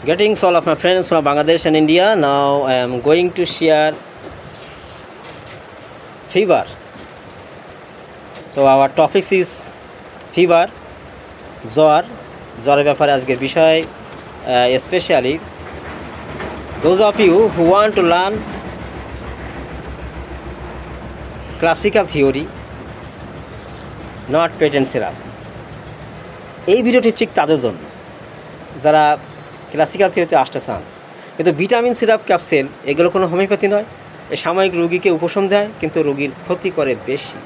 Greetings all of my friends from Bangladesh and India. Now I am going to share fever. So our topic is fever, জ্বরের ব্যাপারে আজকের বিষয়, especially those of you who want to learn classical theory, not patent syrup. এই ভিডিওটি ঠিক তাদের জন্য যারা ক্লাসিক্যাল থিওরিতে আসতে চান, কিন্তু ভিটামিন সিরাপ ক্যাপসুল এগুলো কোনো হোমিওপ্যাথি নয়। এই সাময়িক রোগীকে উপশম দেয় কিন্তু রোগীর ক্ষতি করে বেশি।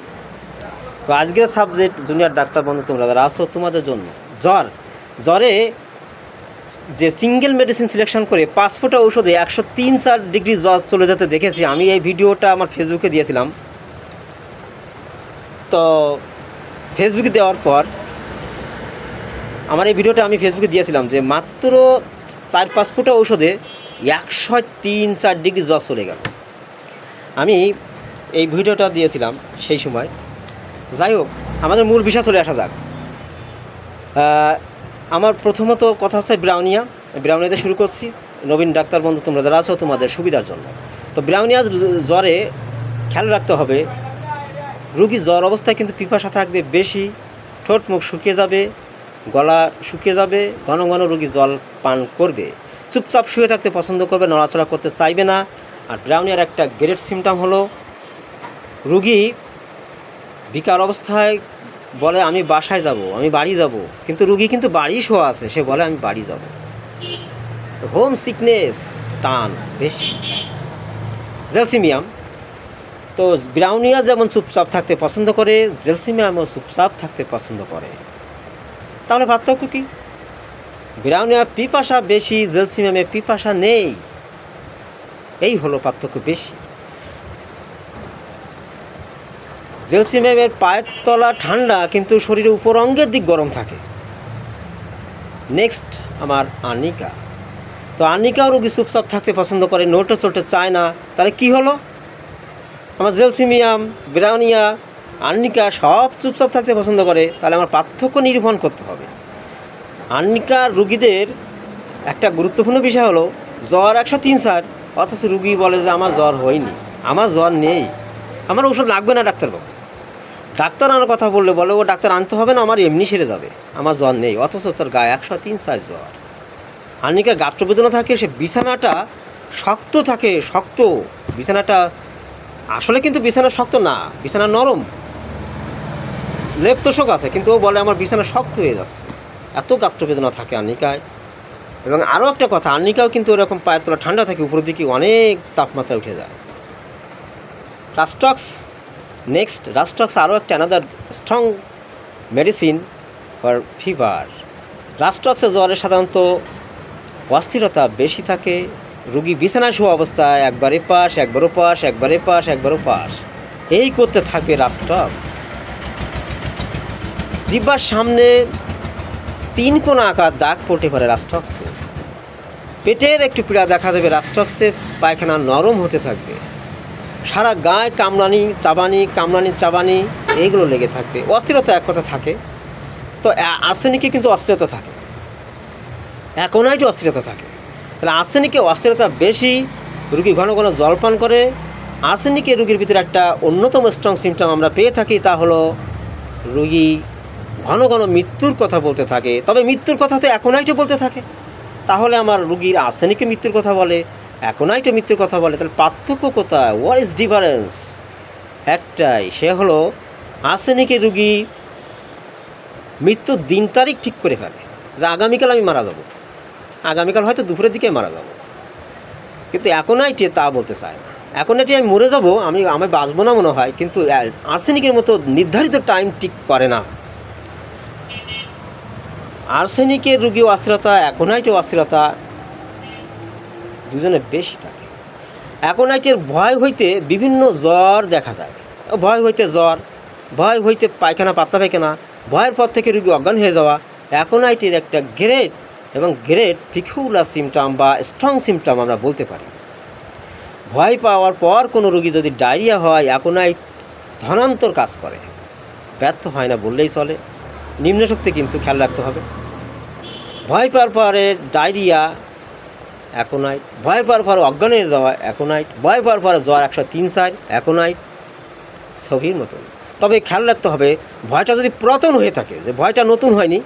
তো আজকের সাবজেক্ট দুনিয়ার ডাক্তার বন্ধু তোমরা যারা আসো, তোমাদের জন্য জ্বরে যে সিঙ্গেল মেডিসিন সিলেকশন করে 5 ফোঁটা ঔষধে 103-4 ডিগ্রি জ্বর চলে যেতে দেখেছি। আমি এই ভিডিওটা আমার ফেসবুকে দিয়েছিলাম। তো ফেসবুকে দেওয়ার পর আমার এই ভিডিওটা আমি ফেসবুকে দিয়েছিলাম যে মাত্র 4-5 ফোঁটা ঔষধে 103-4 ডিগ্রি জ্বর চলে গেল। আমি এই ভিডিওটা দিয়েছিলাম সেই সময়। যাই হোক, আমাদের মূল বিষয় চলে আসা যাক। আমার প্রথমত কথা হচ্ছে ব্রাউনিয়াতে শুরু করছি। নবীন ডাক্তার বন্ধু তোমরা যারা আছো, তোমাদের সুবিধার জন্য। তো ব্রাউনিয়া জ্বরে খেয়াল রাখতে হবে, রোগী জ্বর অবস্থায় কিন্তু পিপাসা থাকবে বেশি, ঠোঁট মুখ শুকিয়ে যাবে, গলা শুকিয়ে যাবে, ঘন ঘন রোগী জল পান করবে, চুপচাপ শুয়ে থাকতে পছন্দ করবে, নড়াচড়া করতে চাইবে না। আর ব্রাউনিয়ার একটা গ্রেট সিমটম হলো রোগী বিকার অবস্থায় বলে আমি বাসায় যাব, আমি বাড়ি যাব, কিন্তু রোগী কিন্তু বাড়ি শোয়া আছে, সে বলে আমি বাড়ি যাব। হোম সিকনেস টান বেশি। জেলসিমিয়াম, তো ব্রাউনিয়া যেমন চুপচাপ থাকতে পছন্দ করে, জেলসিমিয়ামও চুপচাপ থাকতে পছন্দ করে। তাহলে পার্থক্য কি? ব্রাউনিয়া পিপাসা বেশি, জেলসিমিয়ামে পিপাসা নেই, এই হলো পার্থক্য বেশি। জেলসিমিয়ামের পায়ের তলা ঠান্ডা কিন্তু শরীরের উপর অঙ্গের দিক গরম থাকে। নেক্সট আমার আর্নিকা। তো আর্নিকাও রোগী চুপচাপ থাকতে পছন্দ করে, নোটে চোটে চায় না। তাহলে কি হলো? আমার জেলসিমিয়াম, ব্রাউনিয়া, আর্নিকা সব চুপচাপ থাকতে পছন্দ করে। তাহলে আমার পার্থক্য নিরূপণ করতে হবে। আর্নিকার রুগীদের একটা গুরুত্বপূর্ণ বিষয় হলো জ্বর 103-4, অথচ রুগী বলে যে আমার জ্বর হয়নি, আমার জ্বর নেই, আমার ওষুধ লাগবে না ডাক্তারবাবু। ডাক্তার আনার কথা বললে বলে ও ডাক্তার আনতে হবে না, আমার এমনি সেরে যাবে, আমার জ্বর নেই, অথচ তার গায়ে 103-4 জ্বর। আর্নিকার গাত্রবেদনা থাকে, সে বিছানাটা শক্ত থাকে, শক্ত বিছানাটা আসলে কিন্তু বিছানা শক্ত না, বিছানা নরম, লেপ তোষক আছে, কিন্তু ও বলে আমার বিছানা শক্ত হয়ে যাচ্ছে, এত গাত্রবেদনা থাকে আর্নিকায়। এবং আরও একটা কথা, আর্নিকাও কিন্তু এরকম পায়ের তলা ঠান্ডা থাকে, উপরের দিকে অনেক তাপমাত্রা উঠে যায়। রাস্টক্স, নেক্সট রাস্টক্স আরও একটা another strong medicine for fever. রাস্টক্সের জ্বরে সাধারণত অস্থিরতা বেশি থাকে, রুগী বিছানায় শোয়া অবস্থায় একবার এপাশ একবার ওপাশ, একবার এপাশ একবার ওপাশ, এই করতে থাকবে রাস্টক্স। জিহ্বার সামনে 3 কোণা আকার দাগ পড়তে পারে রাস্টক্সে। পেটের একটু পীড়া দেখা দেবে রাস্টক্সে, পায়খানা নরম হতে থাকবে, সারা গায়ে কামড়ানি চাবানি এইগুলো লেগে থাকবে, অস্থিরতা এক কথা থাকে। তো আর্সেনিকে কিন্তু অস্থিরতা থাকে, অ্যাকোনাইটে অস্থিরতা থাকে। তাহলে আর্সেনিকে অস্থিরতা বেশি, রুগী ঘন ঘন জল পান করে। আর্সেনিকে রুগীর ভিতরে একটা অন্যতম স্ট্রং সিমটম আমরা পেয়ে থাকি, তা হলো রুগী ঘন ঘন মৃত্যুর কথা বলতে থাকে। তবে মৃত্যুর কথা তো অ্যাকোনাইটে বলতে থাকে। তাহলে আমার রুগীর আর্সেনিকে মৃত্যুর কথা বলে, অ্যাকোনাইটে মৃত্যুর কথা বলে, তাহলে পার্থক্য কোথায়? What is difference? একটাই, সে হলো আর্সেনিকের রুগী মৃত্যুর দিন তারিখ ঠিক করে ফেলে যে আগামীকাল আমি মারা যাব, আগামীকাল হয়তো দুপুরের দিকে মারা যাব। কিন্তু অ্যাকোনাইটে তা বলতে চায় না। অ্যাকোনাইটে আমি মরে যাব, আমি বাঁচবো না মনে হয়, কিন্তু আর্সেনিকের মতো নির্ধারিত টাইম ঠিক করে না। আর্সেনিকের রুগী অস্থিরতা, অ্যাকোনাইটের অস্থিরতা দুজনে বেশি থাকে। অ্যাকোনাইটের ভয় হইতে বিভিন্ন জ্বর দেখা দেয়, ভয় হইতে জ্বর, ভয় হইতে পায়খানা, পাতলা পায়খানা, ভয়ের পর থেকে রুগী অজ্ঞান হয়ে যাওয়া অ্যাকোনাইটের একটা গ্রেট পিকুলার সিমটম বা স্ট্রং সিমটম আমরা বলতে পারি। ভয় পাওয়ার পর কোনো রুগী যদি ডায়রিয়া হয়, অ্যাকোনাইট ধনান্তর কাজ করে, ব্যর্থ হয় না বললেই চলে। নিম্ন শক্তি কিন্তু খেয়াল রাখতে হবে। ভয় পাওয়ার পরে ডায়রিয়া অ্যাকোনাইট, ভয় পাওয়ার পর অজ্ঞান হয়ে যাওয়া অ্যাকোনাইট, ভয় পাওয়ার পর জ্বর 103 অ্যাকোনাইট, ছবির মতন। তবে খেয়াল রাখতে হবে ভয়টা যদি পুরাতন হয়ে থাকে, যে ভয়টা নতুন হয়নি,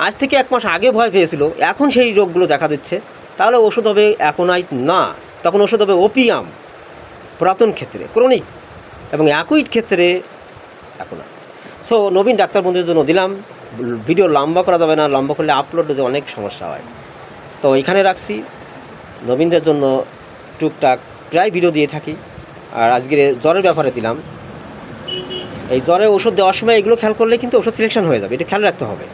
আজ থেকে 1 মাস আগে ভয় পেয়েছিল, এখন সেই রোগগুলো দেখা দিচ্ছে, তাহলে ওষুধ হবে অ্যাকোনাইট না, তখন ওষুধ হবে ওপিয়াম পুরাতন ক্ষেত্রে, ক্রনিক, এবং অ্যাকুইট ক্ষেত্রে অ্যাকোনাইট। সো নবীন ডাক্তার বন্ধুদের জন্য দিলাম, ভিডিও লম্বা করা যাবে না, লম্বা করলে আপলোডে অনেক সমস্যা হয়। তো এখানে রাখছি, নবীনদের জন্য টুকটাক প্রায় ভিডিও দিয়ে থাকি। আর আজকের জ্বরের ব্যাপারে দিলাম, এই জ্বরে ওষুধ দেওয়ার সময় এগুলো খেয়াল করলে কিন্তু ওষুধ সিলেকশন হয়ে যাবে, এটা খেয়াল রাখতে হবে।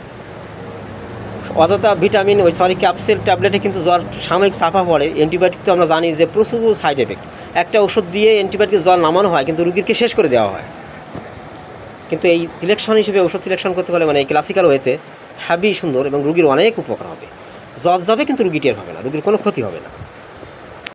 অযথা ভিটামিন ক্যাপসুল ট্যাবলেটে কিন্তু জ্বর সাময়িক চাপা পড়ে। অ্যান্টিবায়োটিক তো আমরা জানি যে প্রচুর সাইড এফেক্ট, একটা ওষুধ দিয়ে অ্যান্টিবায়োটিক জ্বর নামানো হয় কিন্তু রুগীকে শেষ করে দেওয়া হয়। কিন্তু এই সিলেকশন হিসেবে ওষুধ সিলেকশন করতে পারলে মানে এই ক্লাসিক্যাল ওয়েতে হ্যাভি সুন্দর এবং রুগীর অনেক উপকার হবে। জ্বর যাবে কিন্তু রুগী টের হবে না, রুগীর কোনো ক্ষতি হবে না।